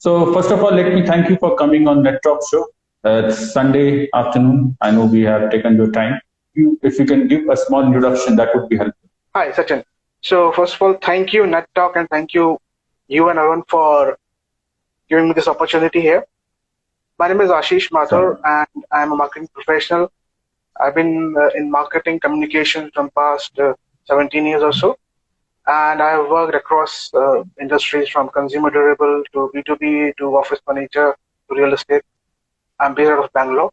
So first of all, let me thank you for coming on Net Talk Show. It's Sunday afternoon. I know we have taken your time. If you can give a small introduction, that would be helpful. Hi, Sachin. So first of all, thank you, Net Talk, and thank you and Arun for giving me this opportunity here. My name is Ashish Matur, and I'm a marketing professional. I've been in marketing communication from past 17 years or so, and I've worked across industries from consumer durable to B2B to office furniture to real estate. I'm based out of Bangalore,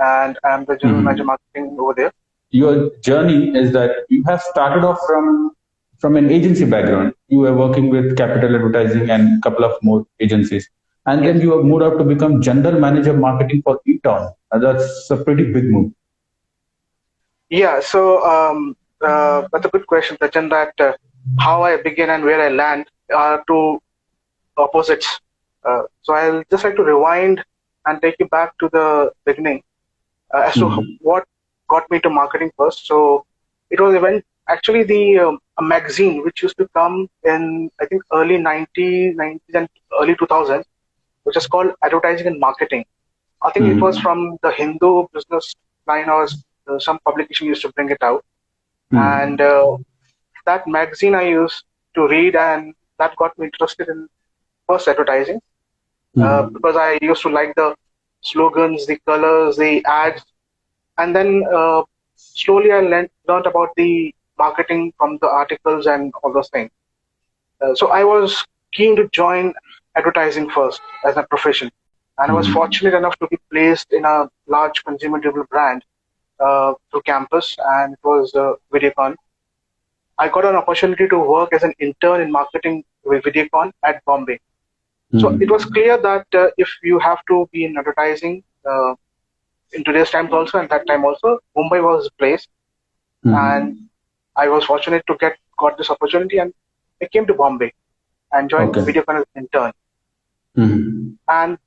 and I'm the general manager marketing over there. Your journey is that you have started off from an agency background. You were working with Capital Advertising and a couple of more agencies, and then you have moved up to become general manager marketing for Eaton. That's a pretty big move. Yeah, so that's a good question, Sachin, that how I begin and where I land are two opposites. So I'll just like to rewind and take you back to the beginning as to what got me to marketing first. So it was actually a magazine which used to come in, I think, early 90s and early 2000s, which is called Advertising and Marketing. I think it was from the Hindu business line, or some publication used to bring it out. And that magazine I used to read, and that got me interested in first advertising because I used to like the slogans, the colors, the ads. And then slowly I learned about the marketing from the articles and all those things. So I was keen to join advertising first as a profession. And I was fortunate enough to be placed in a large consumer durable brand through campus, and it was Videocon. I got an opportunity to work as an intern in marketing with Videocon at Bombay. So it was clear that if you have to be in advertising in today's times also, and that time also, Mumbai was the place. And I was fortunate to got this opportunity, and I came to Bombay and joined Videocon as an intern. And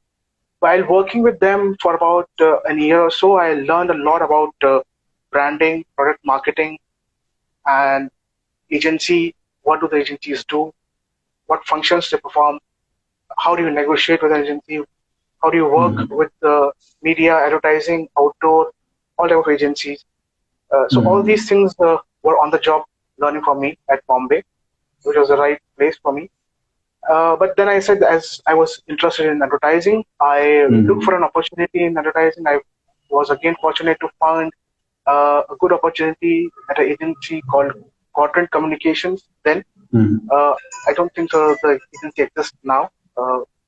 while working with them for about a year or so, I learned a lot about branding, product marketing, and agency. What do the agencies do? What functions they perform? How do you negotiate with an agency? How do you work with media, advertising, outdoor, all type of agencies? So all these things were on the job learning for me at Bombay, which was the right place for me. But then I said, as I was interested in advertising, I looked for an opportunity in advertising. I was again fortunate to find a good opportunity at an agency called Quadrant Communications. Then I don't think so the agency exists now.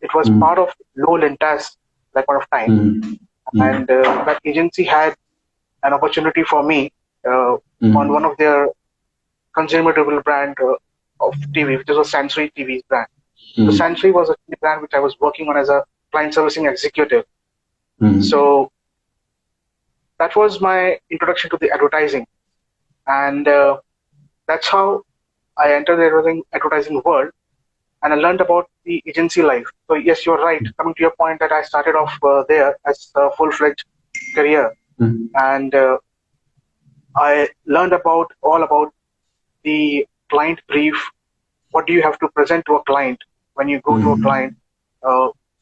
It was part of Low Lintas at that point of time. And that agency had an opportunity for me on one of their consumer durable brand of TV, which was Sensory TV's brand. So Sensory was a brand which I was working on as a client servicing executive. So that was my introduction to the advertising. And that's how I entered the advertising world, and I learned about the agency life. So yes, you're right. Coming to your point that I started off there as a full-fledged career. And I learned all about the client brief. What do you have to present to a client when you go to a client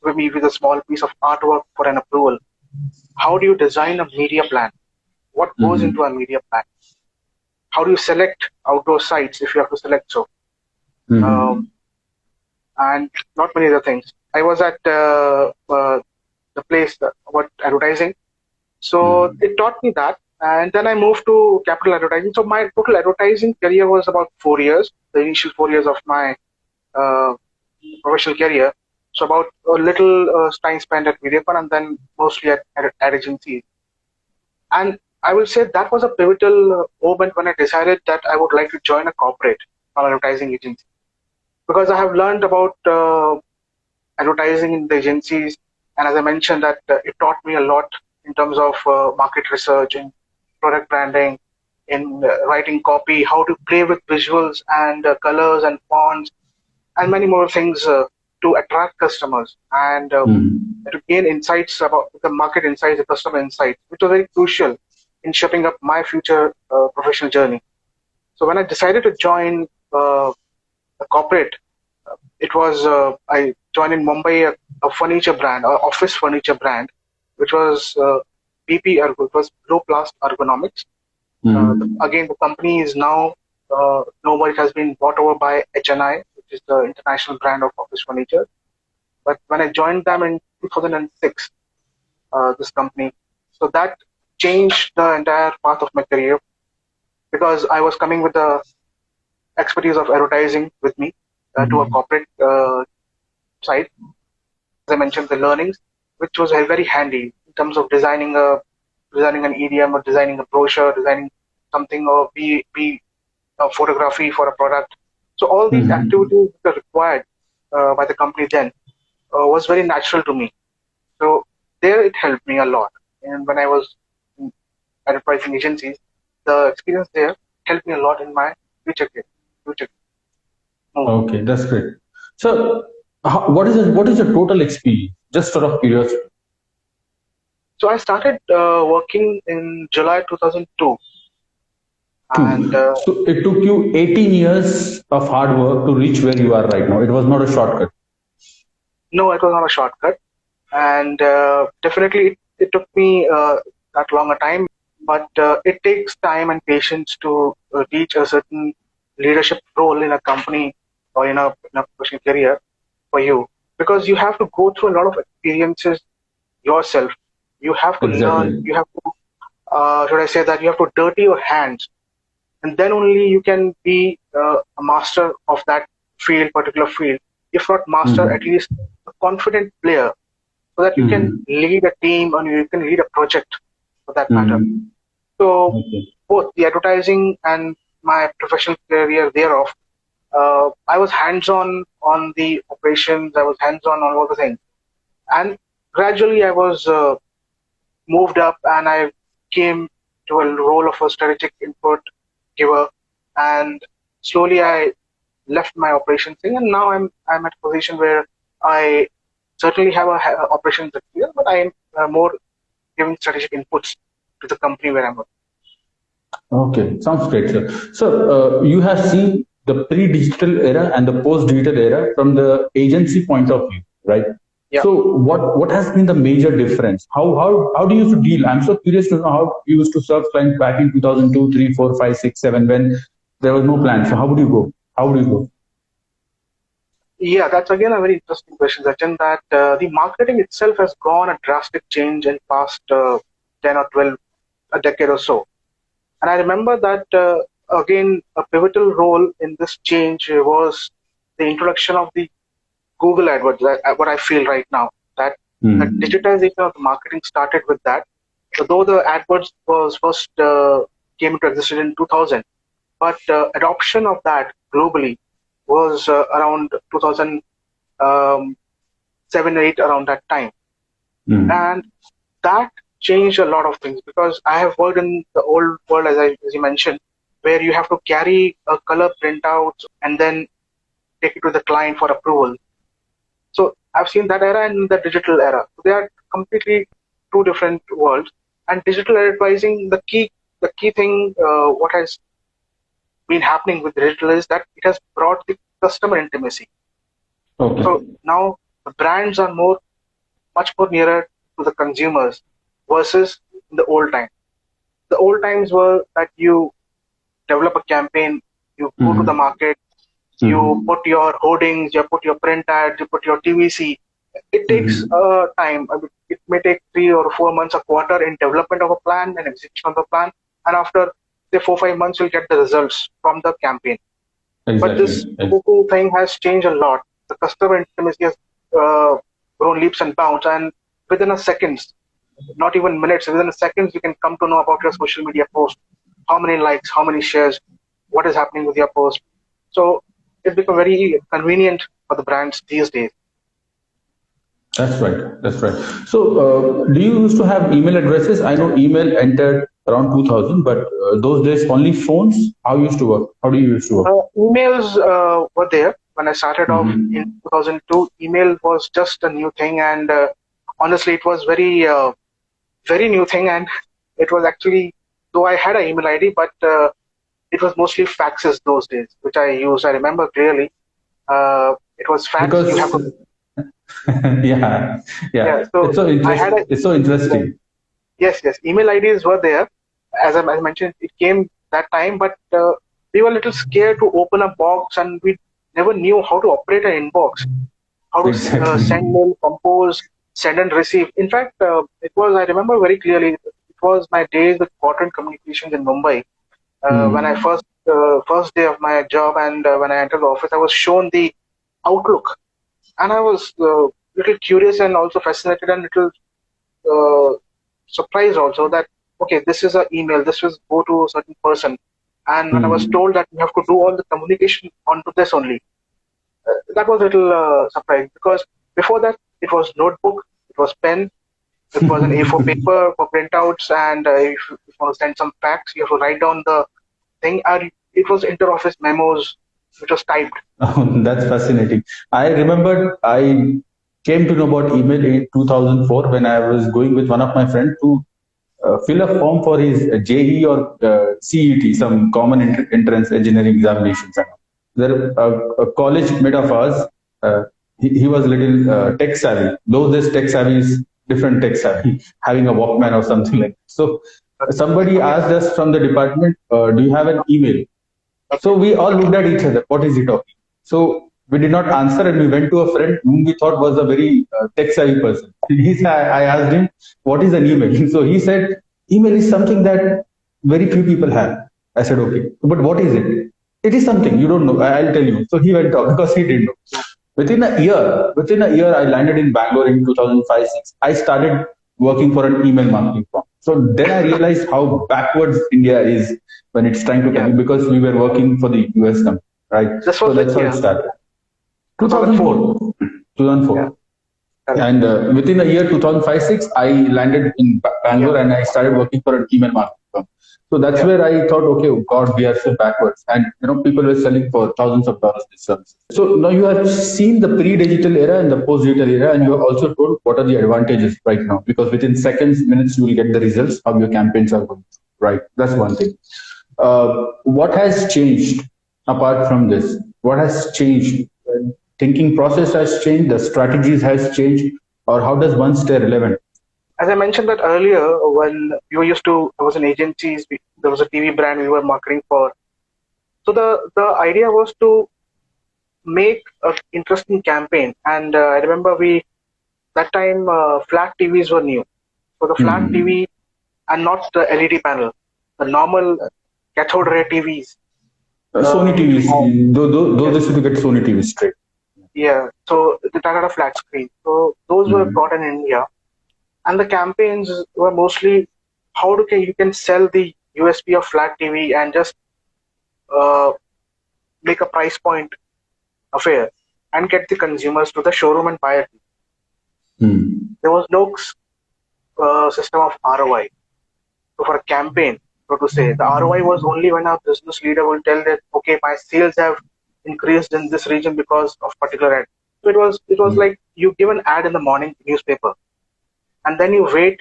with a small piece of artwork for an approval? How do you design a media plan? What goes into a media plan? How do you select outdoor sites if you have to select so? And not many other things. I was at the place about advertising. So it taught me that. And then I moved to Capital Advertising. So my total advertising career was about 4 years, the initial 4 years of my professional career. So about a little time spent at Videocon, and then mostly at agencies. And I will say that was a pivotal moment when I decided that I would like to join a corporate advertising agency. Because I have learned about advertising in the agencies. And as I mentioned, that it taught me a lot in terms of market research and product branding, in writing copy, how to play with visuals and colors and fonts, and many more things to attract customers and to gain insights about the market insights, the customer insights, which was very crucial in shaping up my future professional journey. So when I decided to join a corporate, it was I joined in Mumbai a furniture brand, or office furniture brand, which was BP Ergo. It was Low Plast Ergonomics. Again, the company is now no more. It has been bought over by HNI, which is the international brand of office furniture. But when I joined them in 2006, this company, so that changed the entire path of my career because I was coming with the expertise of advertising with me to a corporate side. As I mentioned, the learnings, which was very handy in terms of designing an EDM or designing a brochure, designing something or be a photography for a product. So all these activities that are required by the company then was very natural to me. So there it helped me a lot. And when I was in advertising agencies, the experience there helped me a lot in my future move. Okay, that's great. So, what is your total experience? Just sort of curiosity. So I started working in July 2002. And So it took you 18 years of hard work to reach where you are right now. It was not a shortcut. no, it was not a shortcut. And definitely it took me that long a time, but it takes time and patience to reach a certain leadership role in a company or in a professional career for you, because you have to go through a lot of experiences yourself. You have to learn. Exactly. You have to, should I say that you have to dirty your hands, and then only you can be a master of that particular field. If not master, at least a confident player, so that you can lead a team and you can lead a project for that matter. So Okay. both the advertising and my professional career thereof, I was hands-on on the operations. I was hands-on on all the things, and gradually I was moved up, and I came to a role of a strategic input giver, and slowly I left my operations thing, and now I'm at a position where I certainly have a operations experience, but I am more giving strategic inputs to the company where I'm working. Okay, sounds great, sir. So you have seen the pre-digital era and the post-digital era from the agency point of view, right? Yeah. So what has been the major difference? How do you used to deal? I'm so curious to know how you used to serve clients back in 2002, 3, 4, 5, 6, 7 when there was no plan. So how would you go? How would you go? Yeah, that's again a very interesting question, Sachin, that the marketing itself has gone a drastic change in past 10 or 12, a decade or so. And I remember that, again, a pivotal role in this change was the introduction of the Google AdWords, what I feel right now, that the digitization of the marketing started with that. So though the AdWords was first came into existence in 2000, but adoption of that globally was around 2007 or 8, around that time. And that changed a lot of things, because I have worked in the old world, as you mentioned, where you have to carry a color printout and then take it to the client for approval. So I've seen that era and the digital era. They are completely two different worlds. And digital advertising, the key thing, what has been happening with digital is that it has brought the customer intimacy. Okay. So now the brands are much more nearer to the consumers versus the old time. The old times were that you develop a campaign, you go to the market, you put your hoardings, you put your print ads, you put your TVC. It takes time. I mean, it may take 3 or 4 months, a quarter in development of a plan and execution of the plan. And after, say, 4 or 5 months, you'll get the results from the campaign. Exactly. But this whole thing has changed a lot. The customer intimacy has grown leaps and bounds. And within a seconds, not even minutes, within a seconds, you can come to know about your social media post. How many likes, how many shares, what is happening with your post. So it's become very convenient for the brands these days. That's right. That's right. So, do you used to have email addresses? I know email entered around 2000, but those days only phones. How used to work? How do you used to work? Emails were there when I started off in 2002. Email was just a new thing, and honestly, it was very new thing, and it was actually, though I had an email ID, but it was mostly faxes those days, which I used. I remember clearly. It was fax. Because You have to. Yeah, Yeah, yeah. so I had a It's so interesting. yes, yes. Email IDs were there. As I mentioned, it came that time, but we were a little scared to open a box, and we never knew how to operate an inbox, how to send Exactly. mail, compose, send and receive. In fact, it was, I remember very clearly, it was my days with corporate communications in Mumbai. When I Hmm. first day of my job, and when I entered the office, I was shown the Outlook, and I was little curious and also fascinated and little uh, surprised also that okay, this is an email, this will go to a certain person, and when I was Hmm. told that you have to do all the communication onto this only, that was a little surprising because before that it was notebook, it was pen, it was an A4 paper for printouts, and if you want to send some facts, you have to write down the thing, and it was inter-office memos, which was typed. Oh, that's fascinating. I remember I came to know about email in 2004 when I was going with one of my friends to fill a form for his JE or CET, some common entrance engineering examinations. There, a college mate of ours, he was a little tech savvy. Though this tech savvy is different tech savvy, having a Walkman or something like that. So Okay, somebody okay, asked us from the department, "Do you have an email?" So okay, we all looked at each other. What is he talking? So we did not answer, and we went to a friend whom we thought was a very tech savvy person. I asked him, "What is an email?" So he said, "Email is something that very few people have." I said, "Okay, but what is it?" "It is something you don't know. I'll tell you." So he went off because he didn't know. Within a year, I landed in Bangalore in 2005-6. I started working for an email marketing firm. So then I realized how backwards India is when it's trying to yeah. come because we were working for the US company, right? This So was which that's how it year? started. 2004. 2004. Yeah, 2004. correct. And within a year, 2005-6, I landed in Yeah, Bangalore and I started working for an email marketing firm. So that's yeah, where I thought, okay, oh God, we are so backwards. And people were selling for thousands of dollars these services. So now you have seen the pre-digital era and the post-digital era, and you have also told what are the advantages right now. Because within seconds, minutes, you will get the results how your campaigns are going. Right. That's one thing. What has changed apart from this? What has changed? Thinking process has changed, the strategies has changed, or how does one stay relevant? as I mentioned that earlier, when we were used to, I was in agencies, there was a TV brand we were marketing for. So the idea was to make an interesting campaign, and I remember we that time flat TVs were new. So the flat Hmm. TV and not the LED panel, the normal cathode ray TVs, Sony which we TVs, have. though Yes, this to get Sony TV straight. yeah. So that had a flat screen. So those were Hmm. brought in India, and the campaigns were mostly how you can sell the USP of flat TV and just uh, make a price point affair and get the consumers to the showroom and buy it. Hmm. There was no system of ROI. So for a campaign, so to say, the ROI was only when a business leader will tell that okay, my sales have increased in this region because of particular ad. So it was Hmm. like you give an ad in the morning newspaper, and then you wait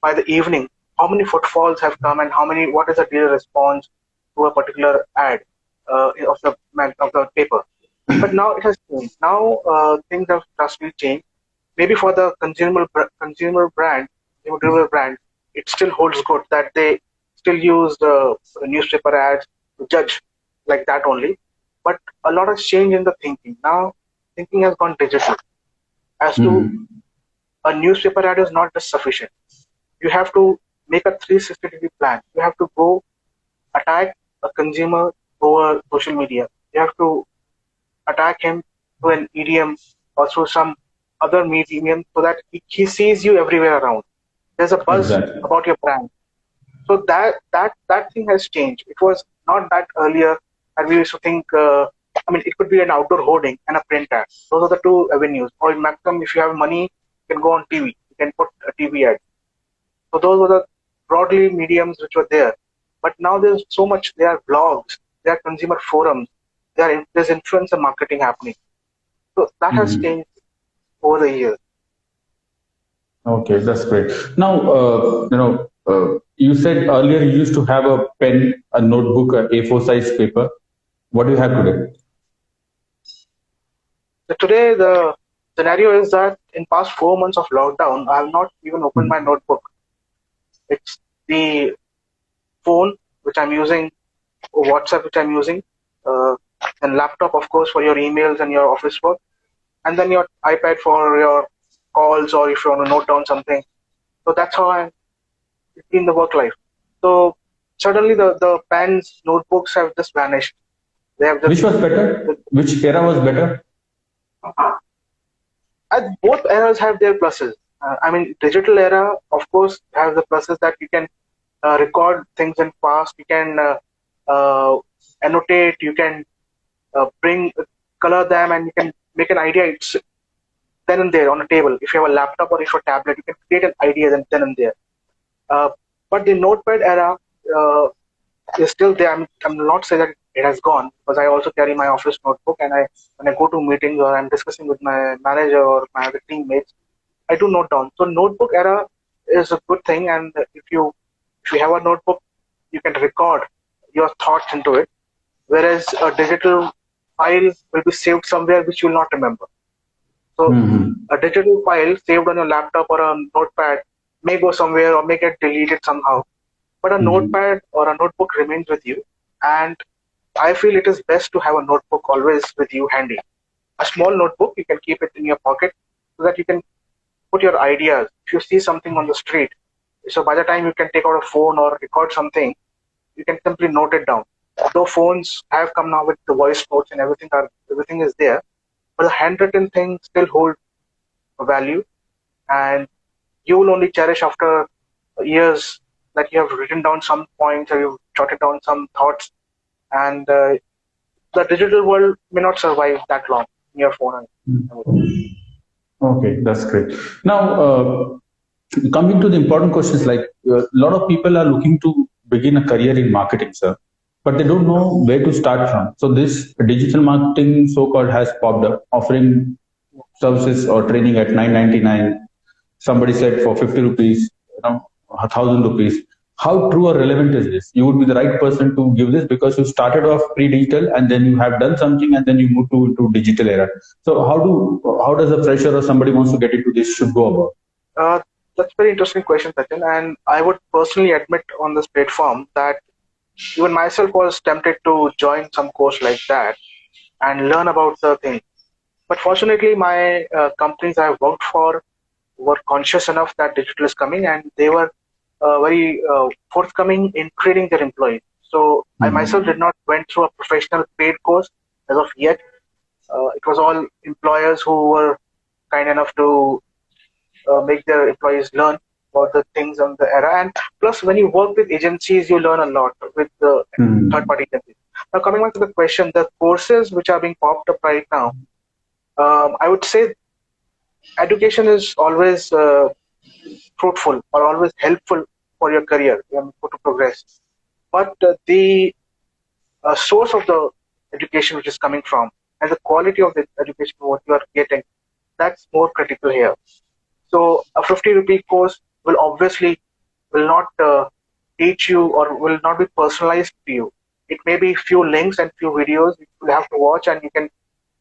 by the evening how many footfalls have come and how many what is the dealer response to a particular ad of the paper. But now it has changed. Now things have drastically changed. Maybe for the consumer brand, consumer brand, it still holds good that they still use the newspaper ads to judge like that only. But a lot has changed in the thinking. Now thinking has gone digital. As to Hmm. a newspaper ad is not just sufficient. You have to make a 360-degree plan. You have to go attack a consumer over social media. You have to attack him through an EDM or through some other medium so that he sees you everywhere around. There's a buzz Exactly. about your brand. So that thing has changed. It was not that earlier that we used to think. I mean, it could be an outdoor hoarding and a print ad. Those are the two avenues. Or in maximum, if you have money, you can go on TV. You can put a TV ad. So those were the broadly mediums which were there. But now there's so much. There are blogs, there are consumer forums, there's influencer marketing happening. So that has Hmm. changed over the years. Okay, that's great. Now, you said earlier you used to have a pen, a notebook, a A4 size paper. What do you have today? So today Scenario is that in past 4 months of lockdown, I have not even opened my notebook. It's the phone which I'm using, WhatsApp which I'm using, uh, and laptop, of course, for your emails and your office work, and then your iPad for your calls or if you want to note down something. So that's how I'm in the work life. So suddenly the pens, notebooks have just vanished. They have just Which was better? Which era was better? both eras have their pluses. I mean, digital era, of course, has the pluses that you can record things in past, you can annotate, you can bring color them, and you can make an idea. It's then and there on a table. If you have a laptop or if you have a tablet, you can create an idea then and there. Uh, but the notepad era is still there. I'm not saying that it has gone because I also carry my office notebook, and when I go to meetings or I'm discussing with my manager or my other teammates, I do note down. So notebook era is a good thing, and if you have a notebook, you can record your thoughts into it. Whereas a digital file will be saved somewhere which you will not remember. So a digital file saved on your laptop or a notepad may go somewhere or may get deleted somehow. But a notepad or a notebook remains with you. And I feel it is best to have a notebook always with you handy. A small notebook, you can keep it in your pocket so that you can put your ideas. If you see something on the street, so by the time you can take out a phone or record something, you can simply note it down. Though phones have come now with the voice notes and everything is there, but the handwritten thing still holds value, and you will only cherish after years that you have written down some points or you've jotted down some thoughts, and the digital world may not survive that long in your phone. Okay, that's great. Now, coming to the important questions, like a lot of people are looking to begin a career in marketing, sir, but they don't know where to start from. So this digital marketing, so-called, has popped up, offering services or training at 999. Somebody said for 50 rupees, 1,000 rupees. How true or relevant is this? You would be the right person to give this because you started off pre-digital and then you have done something and then you move to digital era. So how does a fresher or somebody wants to get into this should go about? That's a very interesting question, Sachin. And I would personally admit on this platform that even myself was tempted to join some course like that and learn about the thing. But fortunately, my companies I worked for were conscious enough that digital is coming, and they were very forthcoming in training their employees. So I myself did not went through a professional paid course as of yet. It was all employers who were kind enough to make their employees learn about the things on the era. And plus, when you work with agencies, you learn a lot with the third-party agencies. Now, coming back to the question, the courses which are being popped up right now, I would say education is always fruitful or always helpful for your career to progress. But the source of the education which is coming from and the quality of the education what you are getting, that's more critical here. So a 50 rupee course will not teach you or will not be personalized to you. It may be few links and few videos you have to watch and you can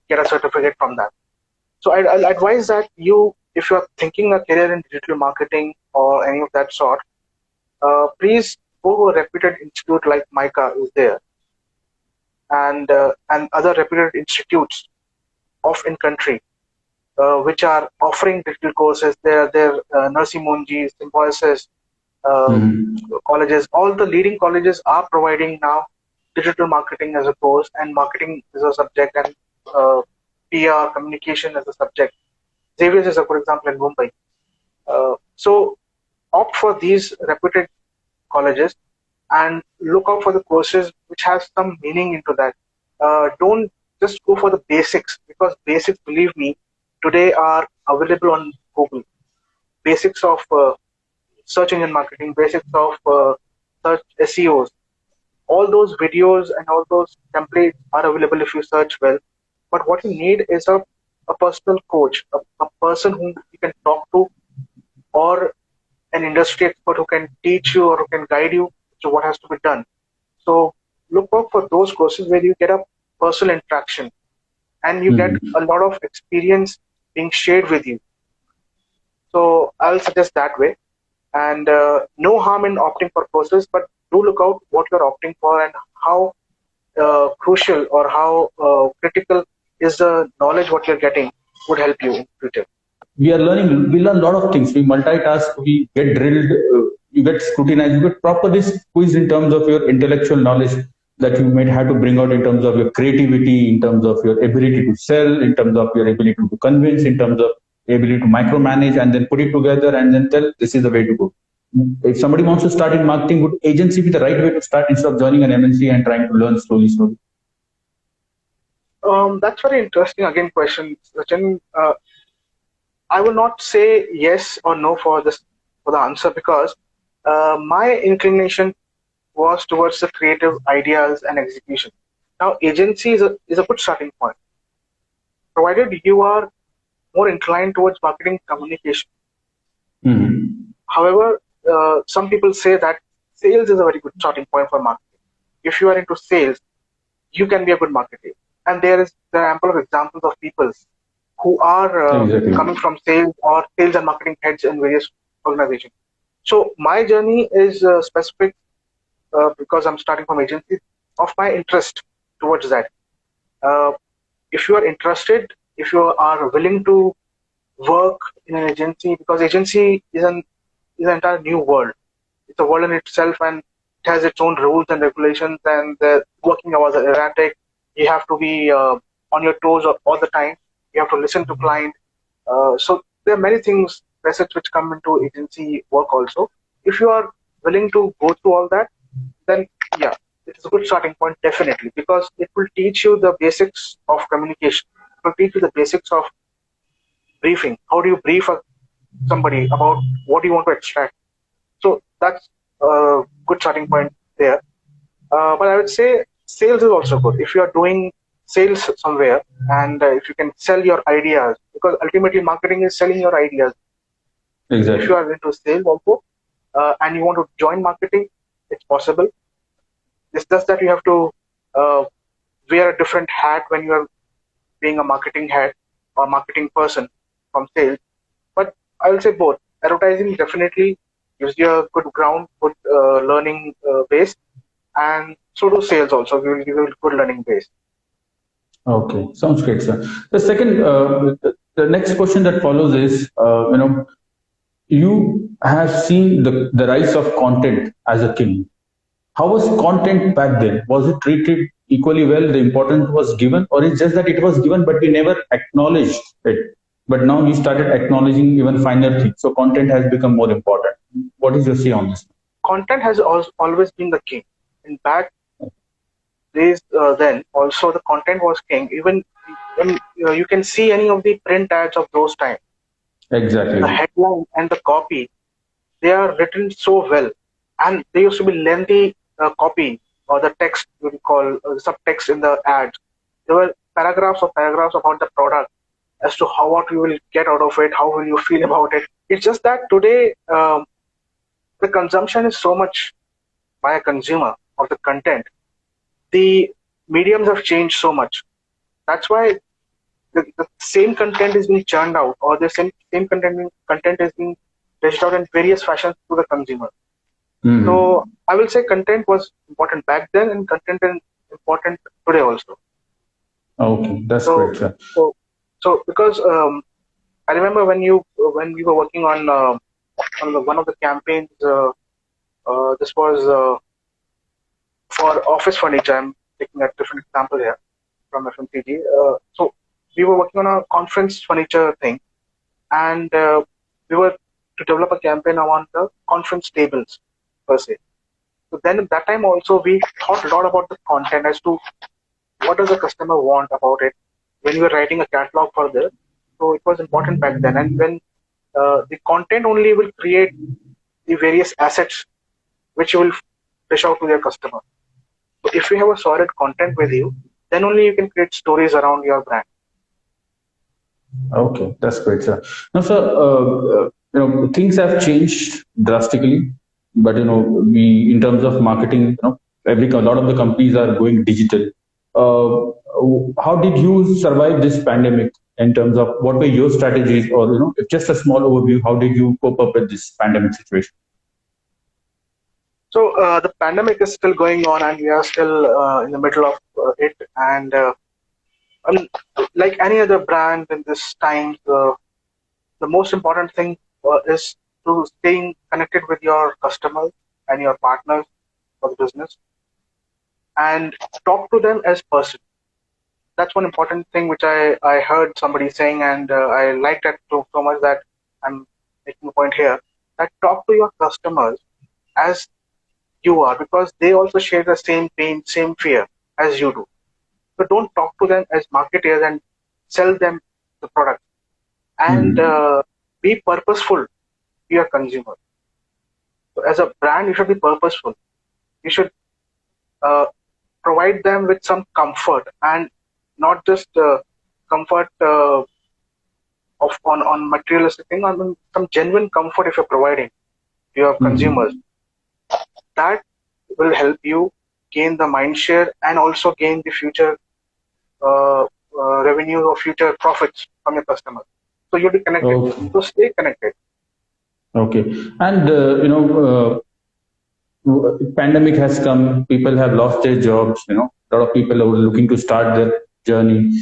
get a certificate from that. So I'll advise that if you are thinking a career in digital marketing or any of that sort, please go to a reputed institute like MICA is there, and other reputed institutes of in country which are offering digital courses. There Nursing Munji, Symbiosis, colleges. All the leading colleges are providing now digital marketing as a course and marketing as a subject and PR communication as a subject. Xavier's is a good example in Mumbai. So opt for these reputed colleges and look out for the courses which have some meaning into that. Don't just go for the basics because basics, believe me, today are available on Google. Basics of search engine marketing, basics of search SEOs. All those videos and all those templates are available if you search well. But what you need is a personal coach, a person whom you can talk to, or an industry expert who can teach you or who can guide you to what has to be done. So look out for those courses where you get a personal interaction and you get a lot of experience being shared with you. So I'll suggest that way. And no harm in opting for courses, but do look out what you're opting for and how crucial or how critical is the knowledge what you're getting would help you in future. We learn a lot of things. We multitask, we get drilled, you get scrutinized, you get properly squeezed in terms of your intellectual knowledge that you might have to bring out in terms of your creativity, in terms of your ability to sell, in terms of your ability to convince, in terms of ability to micromanage and then put it together and then tell this is the way to go. If somebody wants to start in marketing, would agency be the right way to start instead of joining an MNC and trying to learn slowly? That's very interesting. Again, question, Sachin. I will not say yes or no for this for the answer because my inclination was towards the creative ideas and execution. Now, agency is a good starting point, provided you are more inclined towards marketing communication. Mm-hmm. However, some people say that sales is a very good starting point for marketing. If you are into sales, you can be a good marketer. And there are ample of examples of people who are Exactly. coming from sales or sales and marketing heads in various organizations. So my journey is specific because I'm starting from agency of my interest towards that. If you are interested, if you are willing to work in an agency, because agency is an entire new world. It's a world in itself, and it has its own rules and regulations, and the working hours are erratic. You have to be on your toes all the time. You have to listen to client. So there are many things, facets which come into agency work also. If you are willing to go through all that, then yeah, it is a good starting point definitely, because it will teach you the basics of communication. It will teach you the basics of briefing. How do you brief somebody about what you want to extract? So that's a good starting point there. But I would say sales is also good. If you are doing sales somewhere and if you can sell your ideas, because ultimately marketing is selling your ideas. Exactly. If you are into sales also and you want to join marketing, it's possible. It's just that you have to wear a different hat when you are being a marketing head or marketing person from sales. But I will say both. Advertising definitely gives you a good ground, good learning base, and so do sales also. We will give you a good learning base. Okay, sounds great, sir. The second, the next question that follows is, you have seen the rise of content as a king. How was content back then? Was it treated equally well? The importance was given, or it's just that it was given, but we never acknowledged it. But now you started acknowledging even finer things. So content has become more important. What is your say on this? Content has always been the king. In back days, then also the content was king. Even when you can see any of the print ads of those times, exactly, the headline and the copy, they are written so well, and they used to be lengthy copy or the text we call subtext in the ads. There were paragraphs of paragraphs about the product as to how what you will get out of it, how will you feel about it. It's just that today the consumption is so much by a consumer of the content. The mediums have changed so much. That's why the same content is being churned out, or the same content is being dished out in various fashions to the consumer. Mm-hmm. So I will say content was important back then, and content is important today also. Okay, that's great, sir. So because I remember when we were working on one of the campaigns. This was for office furniture. I'm taking a different example here from FMCG. So we were working on a conference furniture thing, and we were to develop a campaign around the conference tables per se. So then at that time also we thought a lot about the content as to what does the customer want about it when we were writing a catalog for this. So it was important back then, and when the content only will create the various assets which you will dish out to your customer. So if you have a solid content with you, then only you can create stories around your brand. Okay, that's great, sir. Now, sir, things have changed drastically, but we in terms of marketing, a lot of the companies are going digital. How did you survive this pandemic in terms of what were your strategies, or if just a small overview, how did you cope up with this pandemic situation? So the pandemic is still going on, and we are still in the middle of it. And um, like any other brand in this time, the most important thing is to staying connected with your customers and your partners for the business, and talk to them as person. That's one important thing which I heard somebody saying, and I liked that so much that I'm making a point here, that talk to your customers as you are, because they also share the same pain, same fear as you do. So don't talk to them as marketeers and sell them the product. And Hmm. be purposeful to your consumer. So as a brand, you should be purposeful. You should uh, provide them with some comfort, and not just comfort of on materialistic thing, on some genuine comfort. If you're providing to your consumers, Hmm. that will help you gain the mind share and also gain the future uh, revenue or future profits from your customers. So you'll be connected. Okay. So stay connected. Okay. And pandemic has come. People have lost their jobs. A lot of people who are looking to start their journey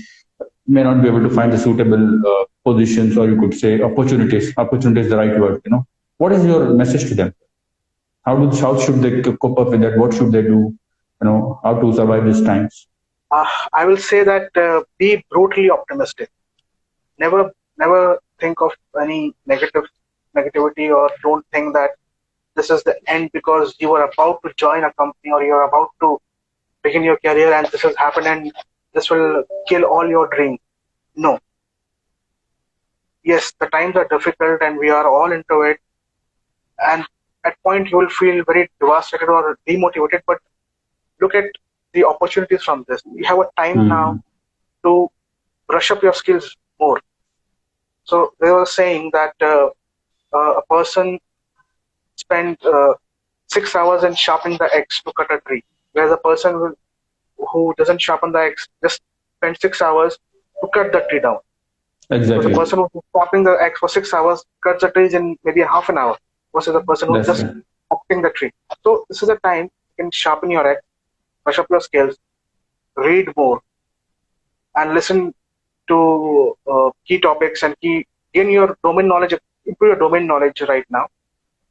may not be able to find the suitable positions, or you could say opportunities. Opportunity is the right word. What is your message to them? How should they cope up with that? What should they do? How to survive these times? I will say that be brutally optimistic. Never think of any negativity, or don't think that this is the end because you are about to join a company or you are about to begin your career and this has happened and this will kill all your dreams. No. Yes, the times are difficult and we are all into it. And at point you will feel very devastated or demotivated. But look at the opportunities from this. You have a time now Hmm. to brush up your skills more. So they were saying that a person spent 6 hours in sharpening the axe to cut a tree, whereas a person who doesn't sharpen the axe just spend 6 hours to cut the tree down. So the Exactly. person who's chopping the axe for 6 hours cuts the trees in maybe half an hour, versus the person who's That's just right. cutting the tree. So this is a time you can sharpen your axe, brush up your skills, read more, and listen to key topics and gain your domain knowledge, improve your domain knowledge right now,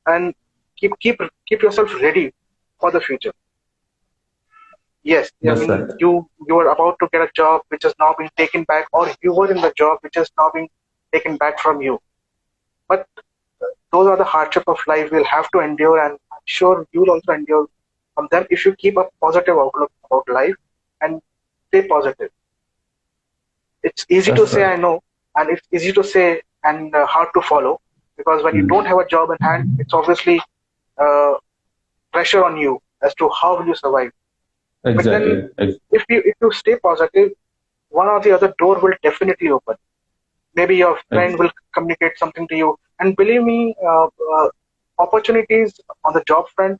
and keep yourself ready for the future. Yes, I That's mean right. you were about to get a job which has now been taken back, or you were in the job which has now been taken back from you. But those are the hardships of life we'll have to endure, and I'm sure you'll also endure from them if you keep a positive outlook about life and stay positive. It's easy to That's say, right. I know, and it's easy to say and hard to follow, because when you don't Hmm. have a job in hand, it's obviously uh, pressure on you as to how will you survive. But then, Exactly. if you stay positive, one or the other door will definitely open. Maybe your friend Ex- will communicate something to you, and believe me, opportunities on the job front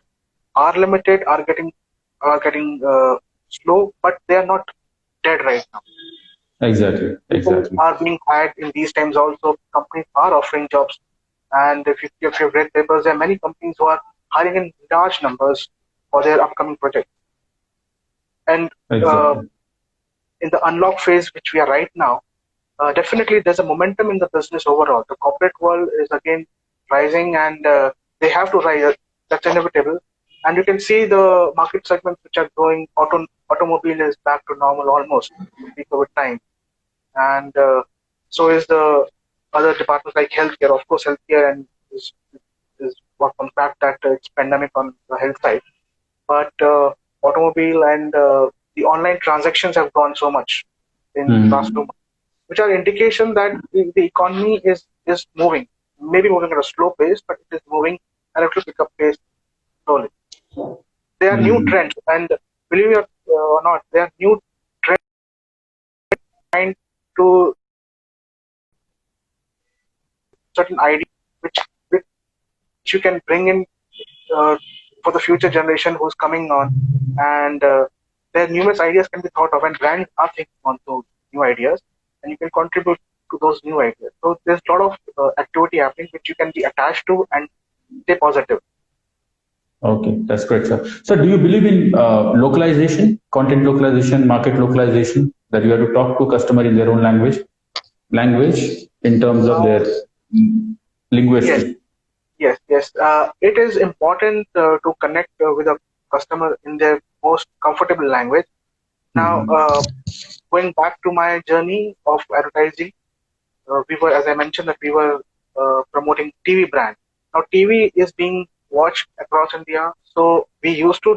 are limited, are getting slow, but they are not dead right now. exactly. People Exactly. are being hired in these times also. Companies are offering jobs, and if you've read papers, there are many companies who are hiring in large numbers for their upcoming projects. And uh, Exactly. in the unlock phase which we are right now, definitely there's a momentum in the business overall. The corporate world is again rising, and they have to rise. That's inevitable. And you can see the market segments which are growing. Automobile is back to normal almost pre-COVID time, and so is the other departments like healthcare. Of course, healthcare and is what comes back that it's pandemic on the health side. But automobile and the online transactions have gone so much in last Hmm. 2 months, which are indication that the economy is moving, maybe moving at a slow pace, but it is moving and it will pick up pace slowly. There are new Hmm. trends, and believe it or not, there are new trends trying to certain ideas which you can bring in uh, for the future generation who's coming on, and there are numerous ideas can be thought of, and brands are thinking on those new ideas, and you can contribute. to those new ideas. So there's a lot of activity happening which you can be attached to and stay positive. Okay, that's great, sir. So, do you believe in localization, content localization, market localization, that you have to talk to customer in their own language in terms of Uh, their yes, linguistic? yes. It is important to connect with a customer in their most comfortable language. Now, Mhm. going back to my journey of advertising, we were, as I mentioned, that we were promoting TV brand. Now, TV is being watched across India, so we used to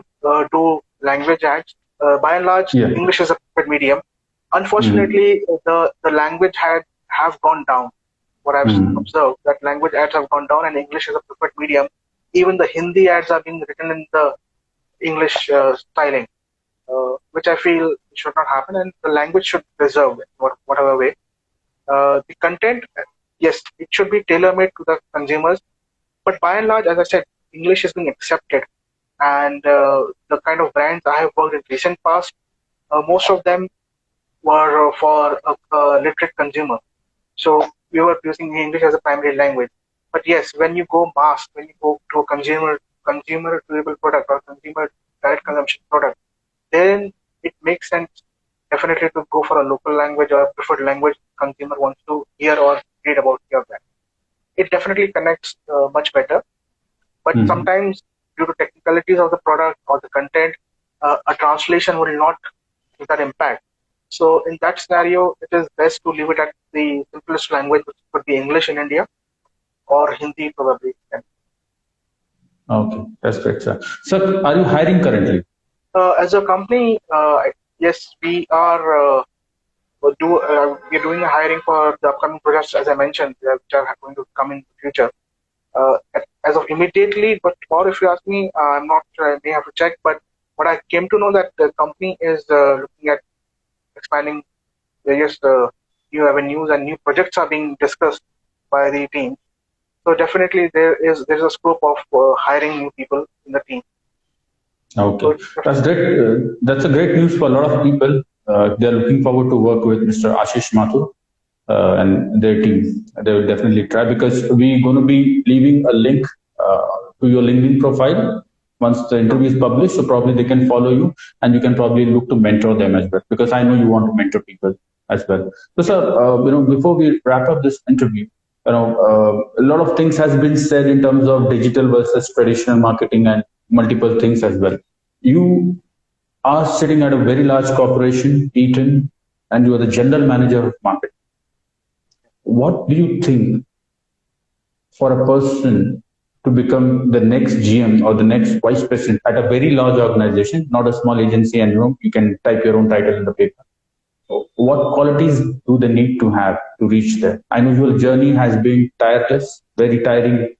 do language ads. By and large, Yeah. English is a preferred medium. Mhm. Unfortunately, the language had have gone down. What I've Mhm. observed, that language ads have gone down, and English is a preferred medium. Even the Hindi ads are being written in the English styling, which I feel should not happen, and the language should preserve in whatever way. The content, yes, it should be tailor-made to the consumers, but by and large, as I said, English is being accepted, and the kind of brands I have worked in recent past, most of them were for a literate consumer. So we were using English as a primary language. But yes, when you go mass, when you go to a consumer durable product or consumer direct consumption product, then it makes sense definitely to go for a local language or a preferred language consumer wants to hear or read about your brand. It definitely connects much better, but Mhm. sometimes due to technicalities of the product or the content, a translation will not give that impact. So in that scenario, it is best to leave it at the simplest language, which could be English in India or Hindi probably. And, Okay, that's great, sir. Sir, are you hiring currently? as a company, yes, we're doing a hiring for the upcoming projects, as I mentioned, which are going to come in the future. As of immediately, but or if you ask me, I'm not sure. I may have to check. But what I came to know that the company is looking at expanding various new avenues and new projects are being discussed by the team. So definitely there's a scope of hiring new people in the team. So Okay, it's that's great. That's a great news for a lot of people. They're looking forward to work with Mr. Ashish Matur and their team. They will definitely try because we're going to be leaving a link to your LinkedIn profile once the sure. interview is published. So probably they can follow you, and you can probably look to mentor them as well. Because I know you want to mentor people as well. So, sir, before we wrap up this interview, a lot of things has been said in terms of digital versus traditional marketing and multiple things as well. You are sitting at a very large corporation, Eaton, and you are the general manager of marketing. What do you think for a person to become the next GM or the next vice president at a very large organization, not a small agency, and you can type your own title in the paper? What qualities do they need to have to reach there? I know your journey has been tireless, very tiring.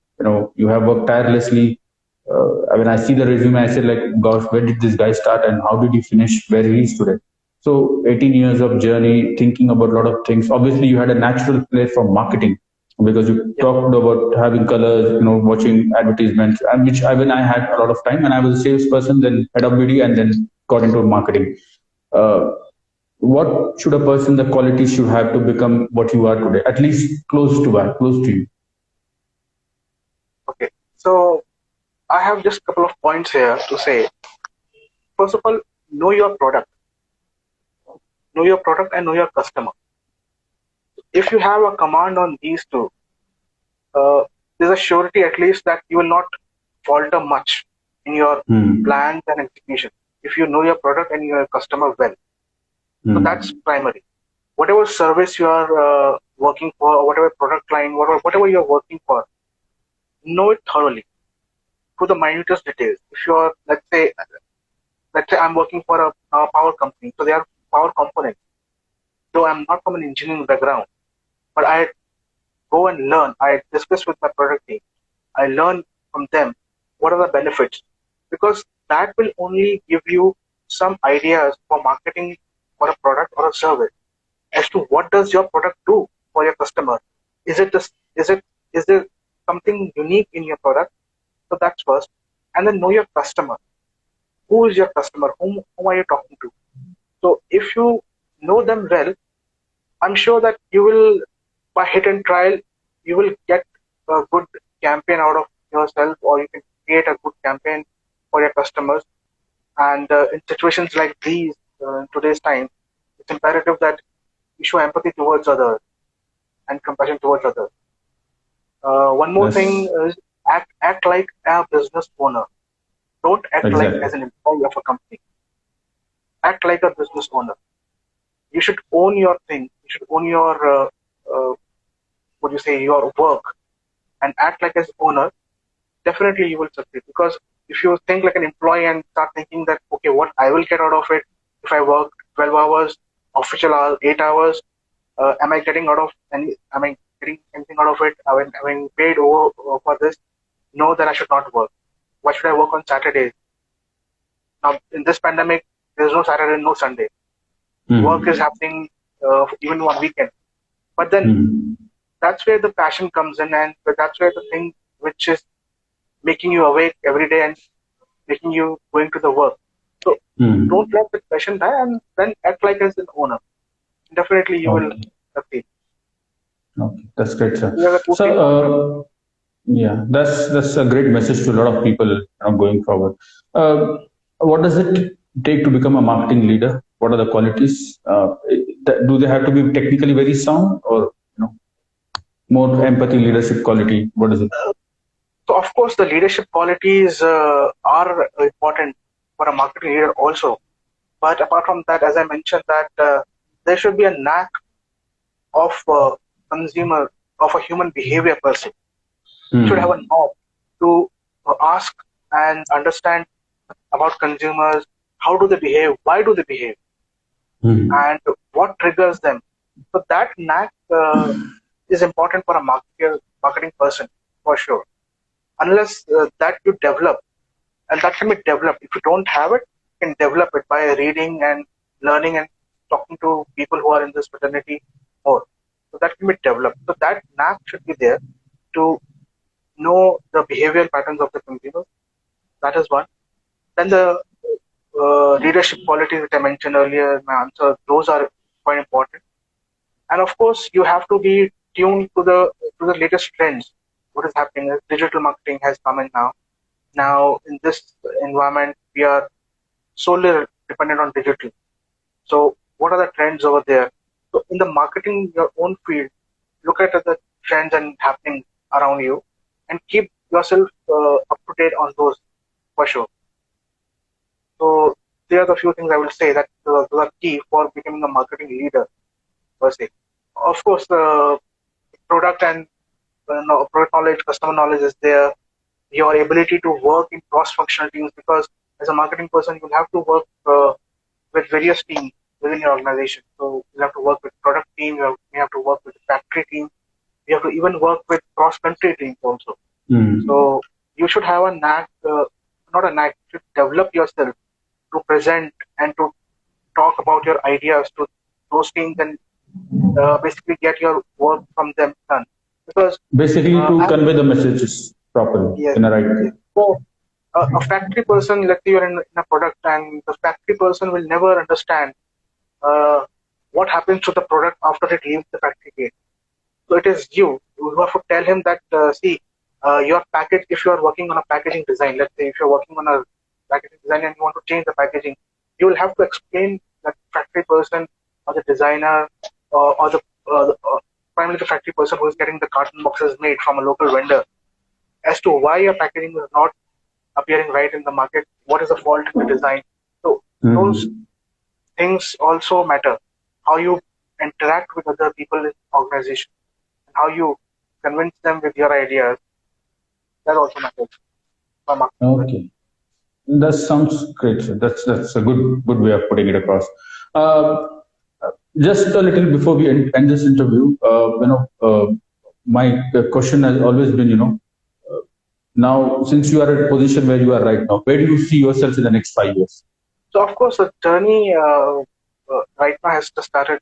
You have worked tirelessly. When I see the resume, I said, like, gosh, where did this guy start and how did he finish where he is today? So 18 years of journey, thinking about a lot of things. Obviously, you had a natural place for marketing because you Yeah, talked about having colors, watching advertisements, and which when I had a lot of time, and I was a salesperson, then head of BD, and then got into marketing. Uh, what should a person, the qualities should have to become what you are today, at least close to you? okay. So I have just a couple of points here to say. First of all, know your product, know your product, and know your customer. If you have a command on these two, uh, there's a surety at least that you will not falter much in your Hmm. plans and execution if you know your product and your customer well. So that's Hmm. primary. Whatever service you are working for, or whatever product line, whatever you're working for, know it thoroughly to the minutest details. If you're, let's say I'm working for a power company, so they are power components. Though I'm not from an engineering background, but I go and learn. I discuss with my product team. I learn from them what are the benefits, because that will only give you some ideas for marketing for a product or a service as to what does your product do for your customer. Is it this, is there something unique in your product? So that's first, and then know your customer. Who is your customer? Whom are you talking to? So if you know them well, I'm sure that you will. by hit and trial, you will get a good campaign out of yourself, or you can create a good campaign for your customers. And in situations like these, in today's time, it's imperative that you show empathy towards others and compassion towards others. One more thing Yes, is act like a business owner. Don't act like exactly. as an employee of a company. Act like a business owner. You should own your thing. You should own your what do you say, your work, and act like as owner. Definitely, you will succeed. Because if you think like an employee and start thinking that, okay, what I will get out of it if I work 12 hours, official hours, 8 hours, am I getting out of any? Am I getting anything out of it? Am I paid over for this? No, then I should not work. Why should I work on Saturdays? Now, in this pandemic, there's no Saturday, no Sunday. Work is Hmm. happening even one weekend. But then Hmm. that's where the passion comes in, and that's where the thing which is making you awake every day and making you going to the work. So don't Hmm. let the passion die, and then act like as an owner. Definitely, you will Okay. succeed. Okay. That's great, sir. These are the two So, things. yeah, that's a great message to a lot of people, going forward. What does it take to become a marketing leader? What are the qualities? Do they have to be technically very sound, or more empathy, leadership quality? What is it? So, of course, the leadership qualities are important for a marketing leader also. But apart from that, as I mentioned, that there should be a knack of consumer, of a human behavior per se. You should have a Hmm. knob to ask and understand about consumers. How do they behave? Why do they behave? Hmm. And what triggers them? So that knack is important for a marketing person for sure. Unless that you develop, and that can be developed. If you don't have it, you can develop it by reading and learning and talking to people who are in this fraternity more. So that can be developed. So that knack should be there to know the behavioral patterns of the consumers. That is one. Then the leadership qualities that I mentioned earlier in my answer, those are quite important. And of course, you have to be tuned to the latest trends. What is happening? Digital marketing has come in now. Now, in this environment, we are solely dependent on digital. So, what are the trends over there? So, in the marketing, your own field, look at the trends and happening around you, and keep yourself up to date on those for sure. So, there are the few things I will say that those are key for becoming a marketing leader per se. Of course, product and product knowledge, customer knowledge is there. Your ability to work in cross-functional teams, because as a marketing person, you'll have to work with various teams within your organization. So you have to work with product team, you have to work with the factory team, you have to even work with cross-country teams also. Hmm. So you should have a knack, not a knack, you should develop yourself to present and to talk about your ideas to those teams, and basically get your work from them done. Because Basically, to as convey the messages properly yes, in a right way. yes. So a factory person, let's say you're in a product, and the factory person will never understand uh, what happens to the product after it leaves the factory gate. So it is you who have to tell him that, see, your package, if you are working on a packaging design, let's say if you're working on a packaging design and you want to change the packaging, you will have to explain that factory person or the designer or primarily the factory person who is getting the carton boxes made from a local vendor as to why your packaging is not appearing right in the market, what is the fault in the design. So those Hmm. things also matter. How you interact with other people in the organization, and how you convince them with your ideas, that also matters for marketing. Okay. That sounds great, sir. That's a good way of putting it across. Uh, just a little before we end this interview, my question has always been, now since you are at a position where you are right now, where do you see yourself in the next 5 years? So of course the journey right now has just started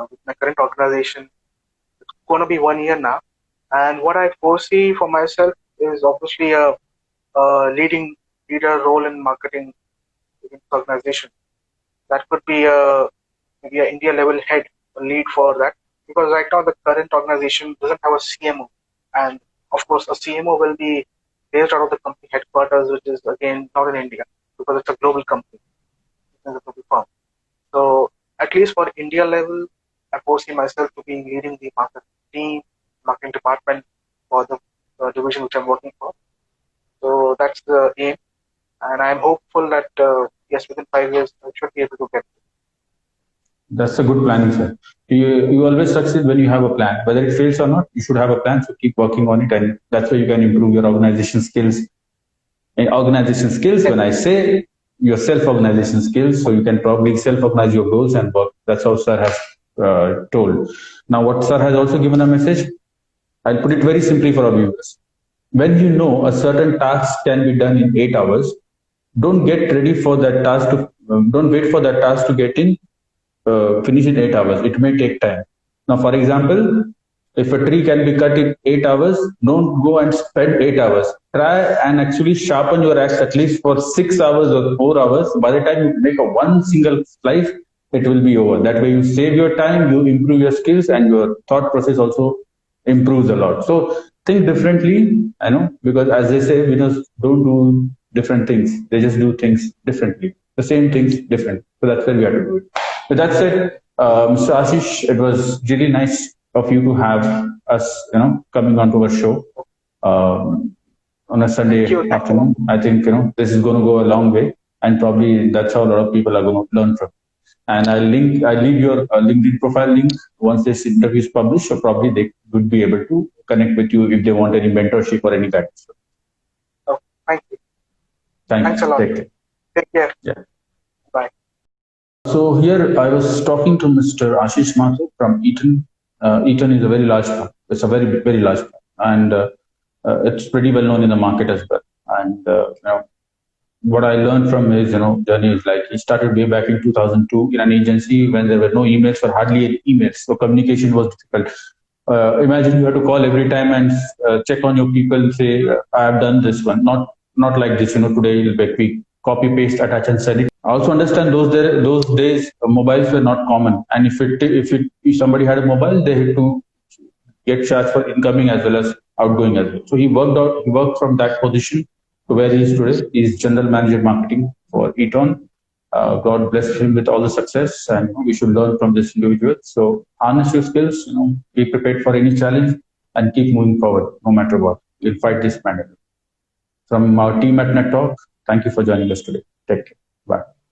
with my current organization. It's going to be 1 year now, and what I foresee for myself is obviously a leader role in marketing within the organization. That could be maybe a India level head, a lead for that. because right now the current organization doesn't have a CMO, and of course a CMO will be based out of the company headquarters, which is again not in India because it's a global company, it's a global firm. So at least for India level, I foresee myself to be leading the marketing team, marketing department for the division which I'm working for. So that's the aim, and I'm hopeful that yes, within 5 years I should be able to get. That's a good planning, sir. You always succeed when you have a plan. Whether it fails or not, you should have a plan. So keep working on it, and that's where you can improve your organization skills. And organization skills, when I say your self-organization skills, so you can probably self-organize your goals and work. That's how Sir has told. Now, what Sir has also given a message, I'll put it very simply for our viewers. When you know a certain task can be done in 8 hours, don't get ready for that task to don't wait for that task to get in finish in 8 hours. It may take time. Now, for example, if a tree can be cut in 8 hours, don't go and spend 8 hours. Try and actually sharpen your axe at least for 6 hours or 4 hours. By the time you make a one single slice, it will be over. That way, you save your time, you improve your skills, and your thought process also improves a lot. So think differently. I know, because as they say, winners don't do different things; they just do things differently. The same things different. So that's where we have to do it. With that said, Mr. Ashish, it was really nice of you to have us, coming onto our show on a Sunday afternoon. I think this is going to go a long way, and probably that's how a lot of people are going to learn from. And I leave your LinkedIn profile link once this interview is published, so probably they would be able to connect with you if they want any mentorship or any guidance. Oh, thank you. Thanks a lot. Take care. Take care. Yeah. Bye. So here I was talking to Mr. Ashish Matur from Eaton. Eaton is a very large firm. It's a very large firm, and it's pretty well known in the market as well. And what I learned from his journey is like he started way back in 2002 in an agency when there were no emails or hardly any emails, so communication was difficult. Imagine you have to call every time and check on your people, say I have done this one, not like this. Today we copy paste, attach and send it. I also understand those days mobiles were not common, and if somebody had a mobile, they had to get charged for incoming as well as outgoing as well. So he worked from that position to where he is today. He is general manager marketing for Eaton. God bless him with all the success, and we should learn from this individual. So harness your skills, be prepared for any challenge, and keep moving forward no matter what. We'll fight this pandemic. From our team at Net Talk, thank you for joining us today. Take care. Bye.